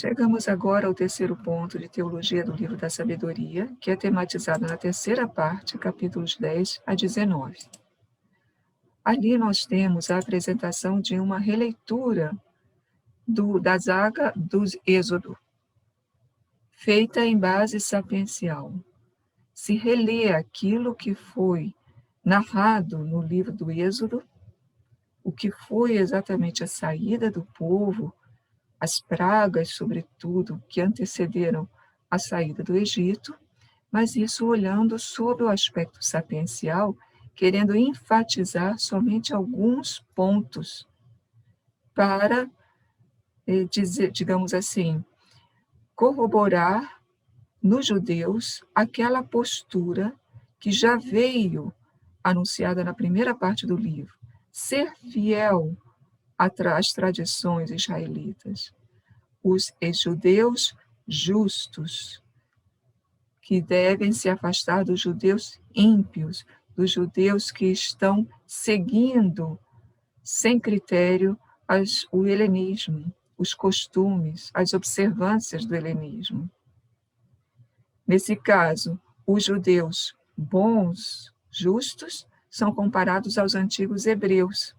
Chegamos agora ao terceiro ponto de teologia do livro da sabedoria, que é tematizado na terceira parte, capítulos 10 a 19. Ali nós temos a apresentação de uma releitura da saga do Êxodo, feita em base sapiencial. Se relê aquilo que foi narrado no livro do Êxodo, o que foi exatamente a saída do povo, as pragas, sobretudo, que antecederam a saída do Egito, mas isso olhando sob o aspecto sapiencial, querendo enfatizar somente alguns pontos para, dizer, digamos assim, corroborar nos judeus aquela postura que já veio anunciada na primeira parte do livro, ser fiel às tradições israelitas. Os judeus justos, que devem se afastar dos judeus ímpios, dos judeus que estão seguindo, sem critério, o helenismo, os costumes, as observâncias do helenismo. Nesse caso, os judeus bons, justos, são comparados aos antigos hebreus,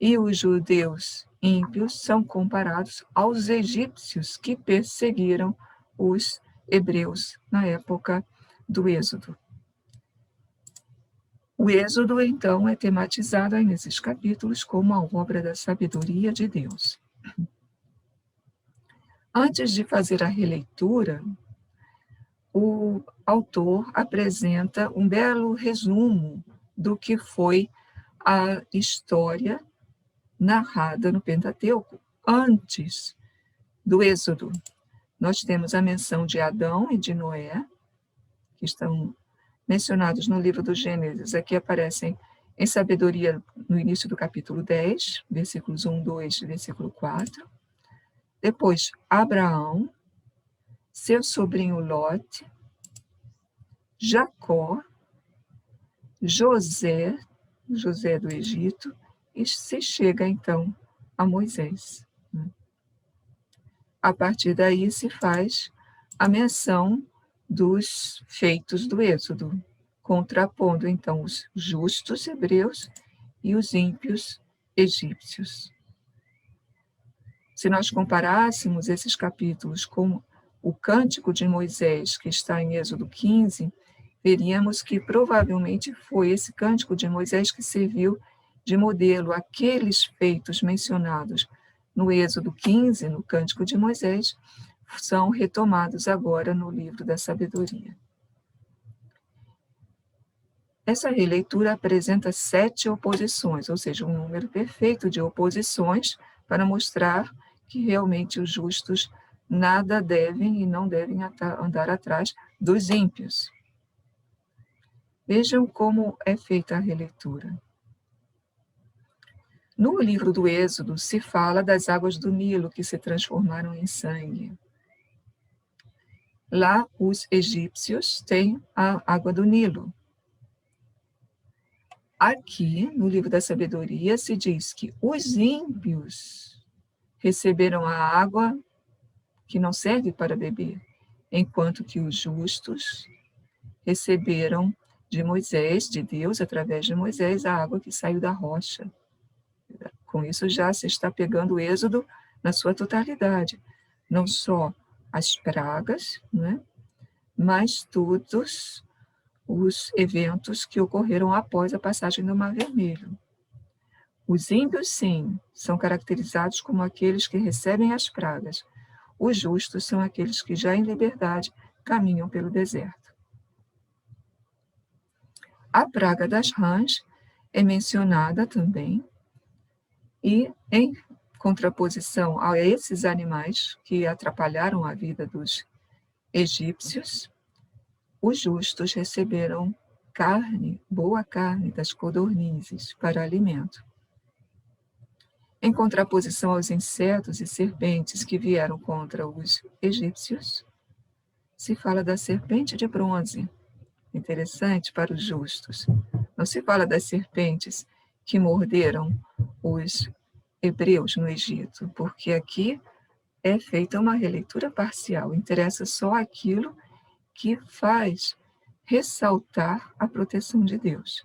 e os judeus ímpios são comparados aos egípcios que perseguiram os hebreus na época do Êxodo. O Êxodo, então, é tematizado aí nesses capítulos como a obra da sabedoria de Deus. Antes de fazer a releitura, o autor apresenta um belo resumo do que foi a história narrada no Pentateuco antes do Êxodo. Nós temos a menção de Adão e de Noé, que estão mencionados no livro do Gênesis, aqui aparecem em sabedoria no início do capítulo 10, versículos 1, 2 e versículo 4. Depois, Abraão, seu sobrinho Lote, Jacó, José do Egito, e se chega, então, a Moisés. A partir daí se faz a menção dos feitos do Êxodo, contrapondo, então, os justos hebreus e os ímpios egípcios. Se nós comparássemos esses capítulos com o Cântico de Moisés, que está em Êxodo 15, veríamos que provavelmente foi esse Cântico de Moisés que serviu de modelo àqueles feitos mencionados no Êxodo 15, no Cântico de Moisés, são retomados agora no livro da sabedoria. Essa releitura apresenta 7 oposições, ou seja, um número perfeito de oposições para mostrar que realmente os justos nada devem e não devem andar atrás dos ímpios. Vejam como é feita a releitura. No livro do Êxodo se fala das águas do Nilo que se transformaram em sangue. Lá os egípcios têm a água do Nilo. Aqui, no livro da sabedoria, se diz que os ímpios receberam a água que não serve para beber, enquanto que os justos receberam de Moisés, de Deus, através de Moisés, a água que saiu da rocha. Com isso já se está pegando o Êxodo na sua totalidade, não só as pragas, né, mas todos os eventos que ocorreram após a passagem do Mar Vermelho. Os ímpios, sim, são caracterizados como aqueles que recebem as pragas. Os justos são aqueles que já em liberdade caminham pelo deserto. A praga das rãs é mencionada também, e em contraposição a esses animais que atrapalharam a vida dos egípcios, os justos receberam carne, boa carne das codornizes para alimento. Em contraposição aos insetos e serpentes que vieram contra os egípcios, se fala da serpente de bronze, interessante para os justos. Não se fala das serpentes que morderam os hebreus no Egito, porque aqui é feita uma releitura parcial, interessa só aquilo que faz ressaltar a proteção de Deus.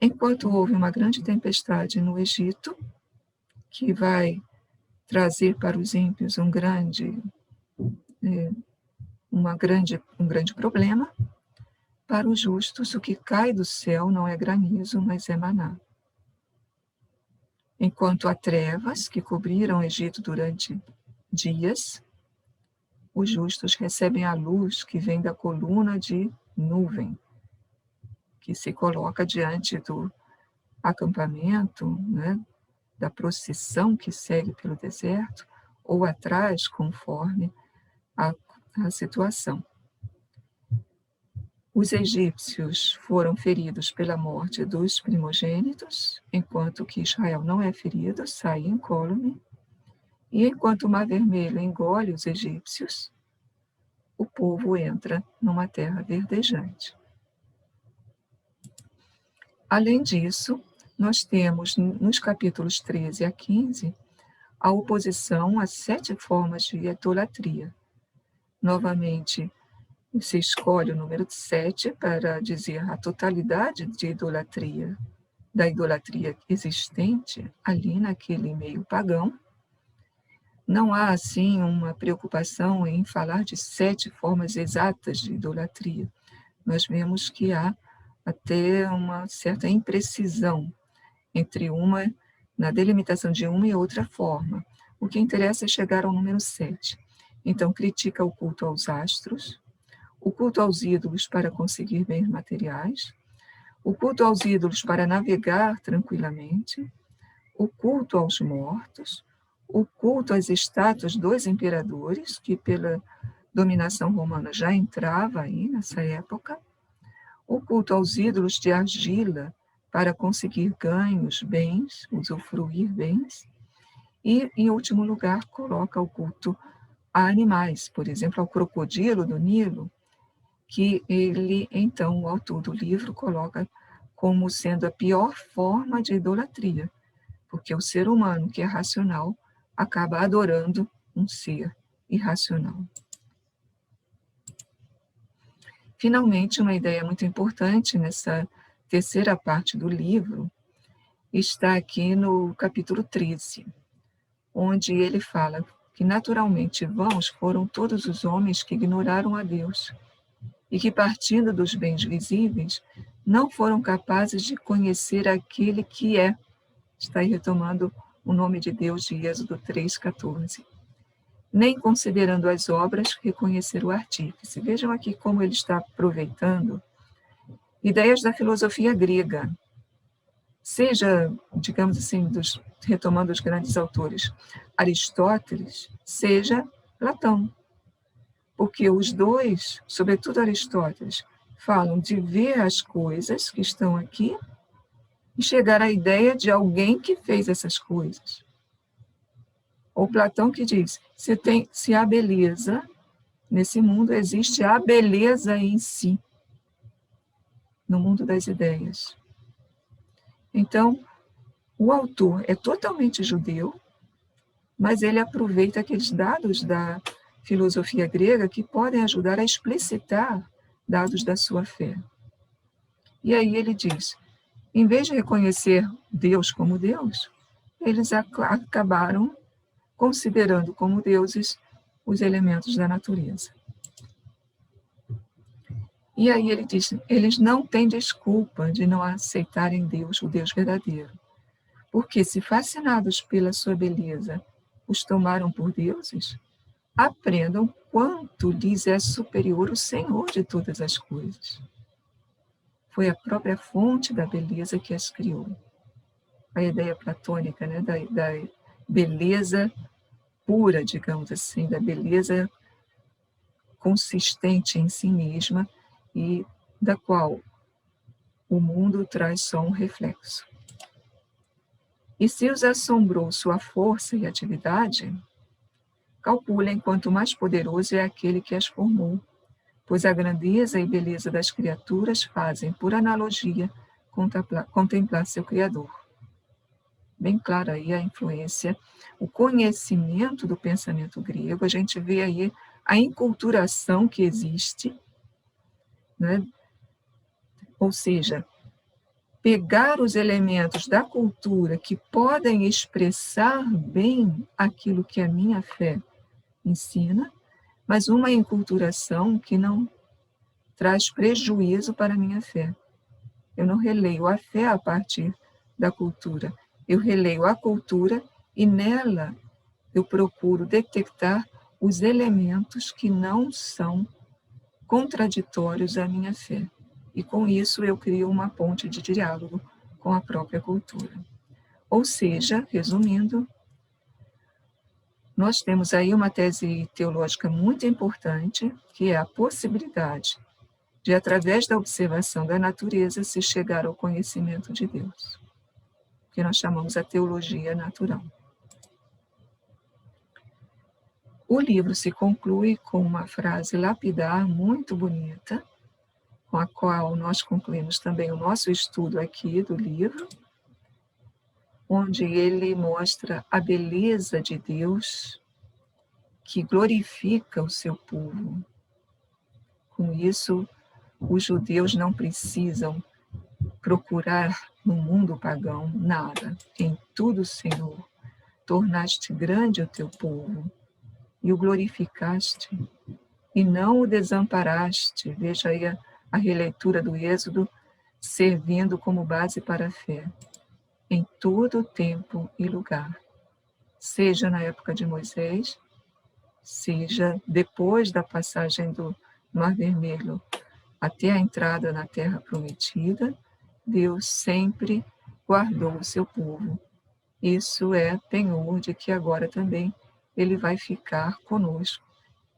Enquanto houve uma grande tempestade no Egito, que vai trazer para os ímpios um grande problema, para os justos o que cai do céu não é granizo, mas é maná. Enquanto há trevas que cobriram o Egito durante dias, os justos recebem a luz que vem da coluna de nuvem, que se coloca diante do acampamento, né, da procissão que segue pelo deserto, ou atrás, conforme a situação. Os egípcios foram feridos pela morte dos primogênitos, enquanto que Israel não é ferido, sai incólume. E enquanto o Mar Vermelho engole os egípcios, o povo entra numa terra verdejante. Além disso, nós temos nos capítulos 13 a 15 a oposição a 7 formas de idolatria. Novamente, se escolhe o número 7 para dizer a totalidade de idolatria, da idolatria existente ali naquele meio pagão. Não há, assim, uma preocupação em falar de 7 formas exatas de idolatria. Nós vemos que há até uma certa imprecisão na delimitação de uma e outra forma. O que interessa é chegar ao número 7. Então, critica o culto aos astros, o culto aos ídolos para conseguir bens materiais, o culto aos ídolos para navegar tranquilamente, o culto aos mortos, o culto às estátuas dos imperadores, que pela dominação romana já entrava aí nessa época, o culto aos ídolos de argila para conseguir ganhos, bens, usufruir bens, e, em último lugar, coloca o culto a animais, por exemplo, ao crocodilo do Nilo, que ele, então, o autor do livro coloca como sendo a pior forma de idolatria, porque o ser humano, que é racional, acaba adorando um ser irracional. Finalmente, uma ideia muito importante nessa terceira parte do livro está aqui no capítulo 13, onde ele fala que naturalmente vãos foram todos os homens que ignoraram a Deus e que, partindo dos bens visíveis, não foram capazes de conhecer aquele que é. Está aí retomando o nome de Deus de Êxodo 3,14. Nem considerando as obras, reconhecer o artífice. Vejam aqui como ele está aproveitando ideias da filosofia grega, seja, digamos assim, retomando os grandes autores, Aristóteles, seja Platão. Porque os dois, sobretudo Aristóteles, falam de ver as coisas que estão aqui e chegar à ideia de alguém que fez essas coisas. Ou Platão que diz, se há beleza, nesse mundo existe a beleza em si, no mundo das ideias. Então, o autor é totalmente judeu, mas ele aproveita aqueles dados da filosofia grega que podem ajudar a explicitar dados da sua fé. E aí ele diz, em vez de reconhecer Deus como Deus, eles acabaram considerando como deuses os elementos da natureza. E aí ele diz, eles não têm desculpa de não aceitarem Deus, o Deus verdadeiro, porque se fascinados pela sua beleza, os tomaram por deuses, aprendam quanto lhes é superior o Senhor de todas as coisas. Foi a própria fonte da beleza que as criou. A ideia platônica, né, da beleza pura, digamos assim, da beleza consistente em si mesma e da qual o mundo traz só um reflexo. E se os assombrou sua força e atividade, calculem quanto mais poderoso é aquele que as formou, pois a grandeza e beleza das criaturas fazem, por analogia, contemplar seu Criador. bem clara aí a influência, o conhecimento do pensamento grego, a gente vê aí a enculturação que existe, né? Ou seja, pegar os elementos da cultura que podem expressar bem aquilo que a minha fé ensina, mas uma enculturação que não traz prejuízo para a minha fé. Eu não releio a fé a partir da cultura, eu releio a cultura e nela eu procuro detectar os elementos que não são contraditórios à minha fé. E com isso eu crio uma ponte de diálogo com a própria cultura. Ou seja, resumindo, nós temos aí uma tese teológica muito importante, que é a possibilidade de, através da observação da natureza, se chegar ao conhecimento de Deus, que nós chamamos a teologia natural. O livro se conclui com uma frase lapidar muito bonita, com a qual nós concluímos também o nosso estudo aqui do livro, onde ele mostra a beleza de Deus que glorifica o seu povo. Com isso, os judeus não precisam procurar no mundo pagão nada. Em tudo, Senhor, tornaste grande o teu povo e o glorificaste e não o desamparaste. Veja aí a releitura do Êxodo servindo como base para a fé. Em todo tempo e lugar, seja na época de Moisés, seja depois da passagem do Mar Vermelho até a entrada na Terra Prometida, Deus sempre guardou o seu povo. Isso é penhor de que agora também Ele vai ficar conosco,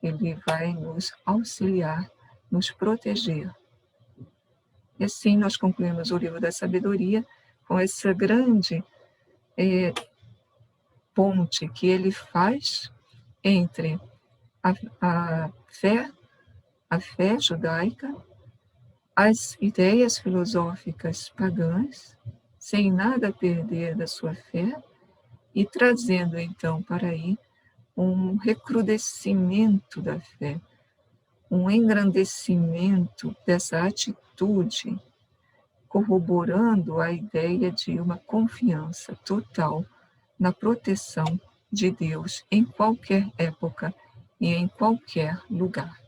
Ele vai nos auxiliar, nos proteger. E assim nós concluímos o livro da sabedoria com essa grande ponte que ele faz entre a fé judaica, as ideias filosóficas pagãs, sem nada perder da sua fé, e trazendo então para aí um recrudescimento da fé, um engrandecimento dessa atitude, corroborando a ideia de uma confiança total na proteção de Deus em qualquer época e em qualquer lugar.